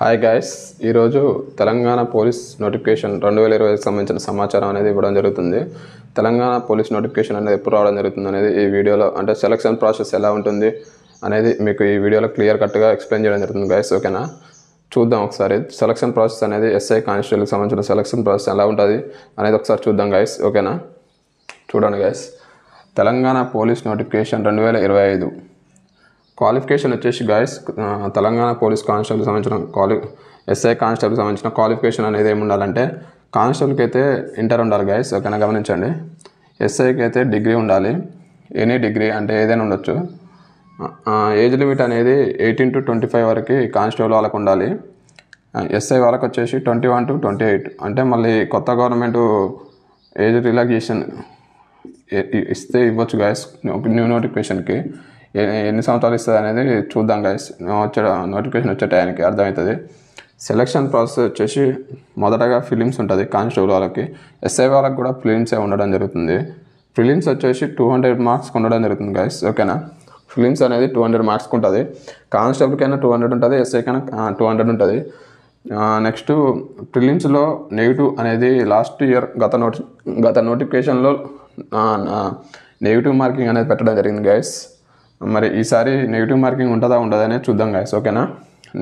Hi guys, ఈరోజు Telangana police notification 2020కి సంబంధించిన సమాచారం అనేది ఇవ్వడం జరుగుతుంది. తెలంగాణ పోలీస్ నోటిఫికేషన్ అనేది ఎప్పుడు రావడం జరుగుతుంది అనేది ఈ వీడియోలో, అంటే సెలక్షన్ ప్రాసెస్ ఎలా ఉంటుంది అనేది మీకు ఈ వీడియోలో క్లియర్ కట్గా ఎక్స్ప్లెయిన్ చేయడం జరుగుతుంది గైస్. ఓకేనా, చూద్దాం ఒకసారి సెలక్షన్ ప్రాసెస్ అనేది ఎస్ఐ కానిస్టేబుల్కి సంబంధించిన సెలక్షన్ ప్రాసెస్ ఎలా ఉంటుంది అనేది ఒకసారి చూద్దాం గైస్. ఓకేనా, చూడండి guys. Telangana police notification 2025 qualification వచ్చేసి గైస్, తెలంగాణ పోలీస్ కానిస్టేబుల్కి సంబంధించిన ఎస్ఐ కానిస్టేబుల్కి సంబంధించిన క్వాలిఫికేషన్ అనేది ఏమి ఉండాలంటే, కానిస్టేబుల్కి అయితే ఇంటర్ ఉండాలి గైస్. ఓకేనా, గమనించండి. ఎస్ఐకి అయితే డిగ్రీ ఉండాలి, ఎనీ డిగ్రీ అంటే ఏదైనా ఉండొచ్చు. ఏజ్ లిమిట్ అనేది 18 to 25 వరకు కానిస్టేబుల్ వాళ్ళకు ఉండాలి. ఎస్ఐ వాళ్ళకి వచ్చేసి 21 to 28. అంటే మళ్ళీ కొత్త గవర్నమెంట్ ఏజ్ రిలాక్సేషన్ ఇస్తే ఇవ్వచ్చు గైస్. న్యూ నోటిఫికేషన్కి ఎన్ని సంవత్సరాలు ఇస్తుంది అనేది చూద్దాం గైస్. నోటిఫికేషన్ వచ్చే టైంకి అర్థమవుతుంది. సెలక్షన్ ప్రాసెస్ వచ్చేసి మొదటగా ఫిలిమ్స్ ఉంటుంది కానిస్టేబుల్ వాళ్ళకి. ఎస్ఐ వాళ్ళకి కూడా ఫిలిమ్సే ఉండడం జరుగుతుంది. ఫిలిమ్స్ వచ్చేసి 200 మార్క్స్కి ఉండడం జరుగుతుంది గైస్. ఓకేనా, ఫిలిమ్స్ అనేది 200 మార్క్స్కి ఉంటుంది. కానిస్టేబుల్కైనా 200 ఉంటుంది, ఎస్ఐకైనా 200 ఉంటుంది. నెక్స్ట్ ప్రిలిమ్స్లో నెగిటివ్ అనేది లాస్ట్ ఇయర్ గత నోటిఫికేషన్లో నెగిటివ్ మార్కింగ్ అనేది పెట్టడం జరిగింది గైస్. మరి ఈసారి నెగిటివ్ మార్కింగ్ ఉంటుందా ఉండదని చూద్దాం గైస్. ఓకేనా,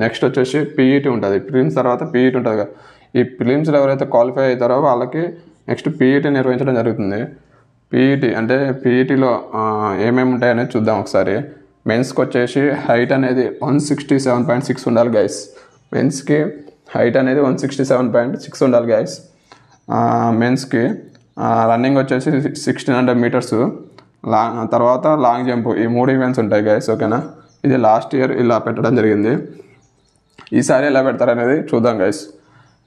నెక్స్ట్ వచ్చేసి పీఈటీ ఉంటుంది. ప్రిలిమ్స్ తర్వాత పీఈటీ ఉంటుంది కదా. ఈ ప్రిలిమ్స్లో ఎవరైతే క్వాలిఫై అవుతారో వాళ్ళకి నెక్స్ట్ పీఈటీ నిర్వహించడం జరుగుతుంది. పీఈటీ అంటే పీఈటీలో ఏమేమి ఉంటాయనేది చూద్దాం ఒకసారి. మెన్స్కి వచ్చేసి హైట్ అనేది 167.6 ఉండాలి గైస్. మెన్స్కి హైట్ అనేది 167.6 ఉండాలి గైస్. మెన్స్కి రన్నింగ్ వచ్చేసి 1600 మీటర్స్, తర్వాత లాంగ్ జంప్, ఈ 3 ఈవెంట్స్ ఉంటాయి గైస్. ఓకేనా, ఇది లాస్ట్ ఇయర్ ఇలా పెట్టడం జరిగింది. ఈసారి ఎలా పెడతారనేది చూద్దాం గైస్.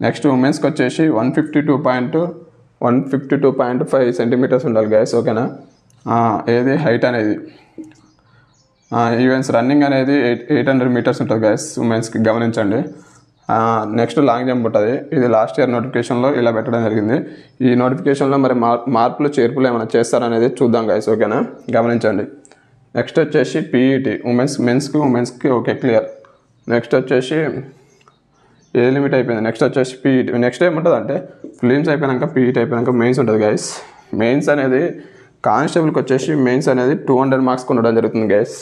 నెక్స్ట్ ఉమెన్స్కి వచ్చేసి 152.5 సెంటీమీటర్స్ ఉండాలి గైస్. ఓకేనా, ఏది హైట్ అనేది. ఈవెంట్స్ రన్నింగ్ అనేది 800 మీటర్స్ ఉంటుంది గైస్ ఉమెన్స్కి, గమనించండి. నెక్స్ట్ లాంగ్ జంప్ ఉంటుంది. ఇది లాస్ట్ ఇయర్ నోటిఫికేషన్లో ఇలా పెట్టడం జరిగింది. ఈ నోటిఫికేషన్లో మరి మార్పులు చేర్పులు ఏమైనా చేస్తారనేది చూద్దాం గైస్. ఓకేనా, గమనించండి. నెక్స్ట్ వచ్చేసి పీఈటీ ఉమెన్స్కి ఓకే, క్లియర్. నెక్స్ట్ వచ్చేసి ఏ లిమిట్ అయిపోయింది. నెక్స్ట్ వచ్చేసి పీఈటీ. నెక్స్ట్ ఏముంటుంది అంటే, ఫిలిమ్స్ అయిపోయాక పీఈటీ అయిపోయాక మెయిన్స్ ఉంటుంది గైస్. మెయిన్స్ అనేది కానిస్టేబుల్కి వచ్చేసి మెయిన్స్ అనేది 200 మార్క్స్కి ఉండడం జరుగుతుంది గైస్.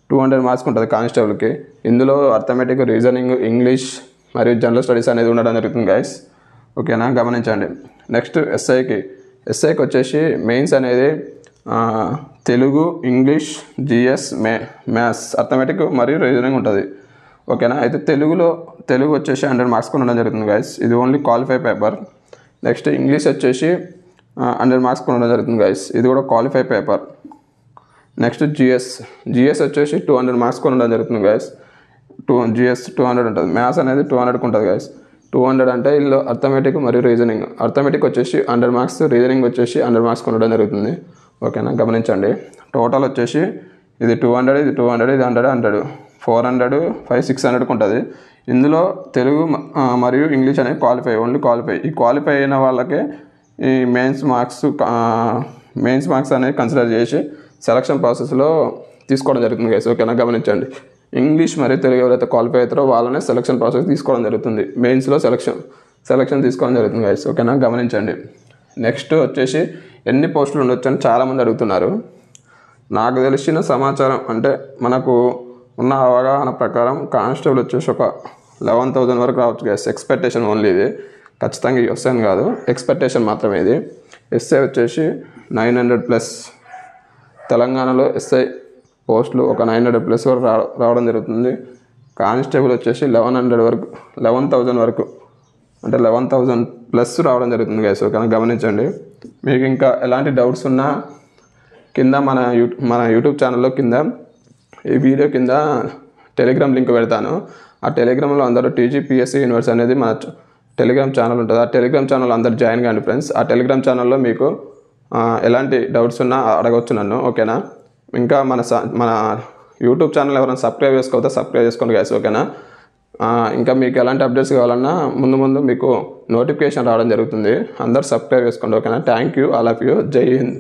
200 మార్క్స్ ఉంటుంది కానిస్టేబుల్కి. ఇందులో అర్థమెటిక్, రీజనింగ్, ఇంగ్లీష్ మరియు జనరల్ స్టడీస్ అనేది ఉండడం జరుగుతుంది గైస్. ఓకేనా, గమనించండి. నెక్స్ట్ ఎస్ఐకి వచ్చేసి మెయిన్స్ అనేది Telugu, English, GS, maths, arithmetic మరియు రీజనింగ్ ఉంటుంది. ఓకేనా, అయితే తెలుగు వచ్చేసి 100 మార్క్స్కి ఉండడం జరుగుతుంది గైస్. ఇది only qualify paper. Next English వచ్చేసి 100 మార్క్స్కి ఉండడం జరుగుతుంది గైస్. ఇది కూడా క్వాలిఫై పేపర్. నెక్స్ట్ జిఎస్ వచ్చేసి 200 మార్క్స్కి ఉండడం జరుగుతుంది గైస్. జిఎస్ 200 ఉంటుంది. మ్యాథ్స్ అనేది 200కి ఉంటుంది గైస్. 200 అంటే ఇందులో అర్థమెటిక్ మరియు రీజనింగ్. అర్థమెటిక్ వచ్చేసి 100 మార్క్స్, రీజనింగ్ వచ్చేసి 100 మార్క్స్కి ఉండడం జరుగుతుంది. ఓకేనా, గమనించండి. టోటల్ వచ్చేసి ఇది 200, ఇది 200, ఇది 100, 400, 500, 600కి ఉంటుంది. ఇందులో తెలుగు మరియు ఇంగ్లీష్ అనేది ఓన్లీ క్వాలిఫై. ఈ క్వాలిఫై అయిన వాళ్ళకే ఈ మెయిన్స్ మార్క్స్ అనేది కన్సిడర్ చేసి సెలక్షన్ ప్రాసెస్లో తీసుకోవడం జరుగుతుంది గైస్. ఓకేనా, గమనించండి. ఇంగ్లీష్ మరియు తెలుగు ఎవరైతే క్వాలిఫై అవుతారో వాళ్ళనే సెలక్షన్ ప్రాసెస్ తీసుకోవడం జరుగుతుంది. మెయిన్స్లో సెలక్షన్ తీసుకోవడం జరుగుతుంది గైస్. ఓకేనా, గమనించండి. నెక్స్ట్ వచ్చేసి ఎన్ని పోస్టులు ఉండొచ్చు అని చాలామంది అడుగుతున్నారు. నాకు తెలిసిన సమాచారం అంటే మనకు ఉన్న అవగాహన ప్రకారం కానిస్టేబుల్ వచ్చేసి ఒక 11,000 వరకు రావచ్చు గైస్. ఎక్స్పెక్టేషన్ ఓన్లీ ఇది, ఖచ్చితంగా వస్తాను కాదు, ఎక్స్పెక్టేషన్ మాత్రమే ఇది. ఎస్ఐ వచ్చేసి 900+. తెలంగాణలో ఎస్ఐ పోస్టులు ఒక 900+ వరకు రావడం జరుగుతుంది. కానిస్టేబుల్ వచ్చేసి 11,000 వరకు, అంటే 11,000+ రావడం జరుగుతుంది గైస్. ఓకేనా, గమనించండి. మీకు ఇంకా ఎలాంటి డౌట్స్ ఉన్నా కింద మన యూట్యూబ్ ఛానల్లో కింద ఈ వీడియో కింద టెలిగ్రామ్ లింక్ పెడతాను. ఆ టెలిగ్రామ్లో అందరూ టీజీపీఎస్సీ యూనివర్స్ అనేది మన టెలిగ్రామ్ ఛానల్ ఉంటుంది. ఆ టెలిగ్రామ్ ఛానల్ అందరూ జాయిన్ కాండి ఫ్రెండ్స్. ఆ టెలిగ్రామ్ ఛానల్లో మీకు ఎలాంటి డౌట్స్ ఉన్నా అడగవచ్చు నన్ను. ఓకేనా, ఇంకా మన యూట్యూబ్ ఛానల్ ఎవరైనా సబ్స్క్రైబ్ చేసుకోండి గైస్. ఓకేనా, ఇంకా మీకు ఎలాంటి అప్డేట్స్ కావాలన్నా ముందు మీకు నోటిఫికేషన్ రావడం జరుగుతుంది. అందరూ సబ్స్క్రైబ్ చేసుకోండి. ఓకేనా, thank you, all of you. జై హింద్.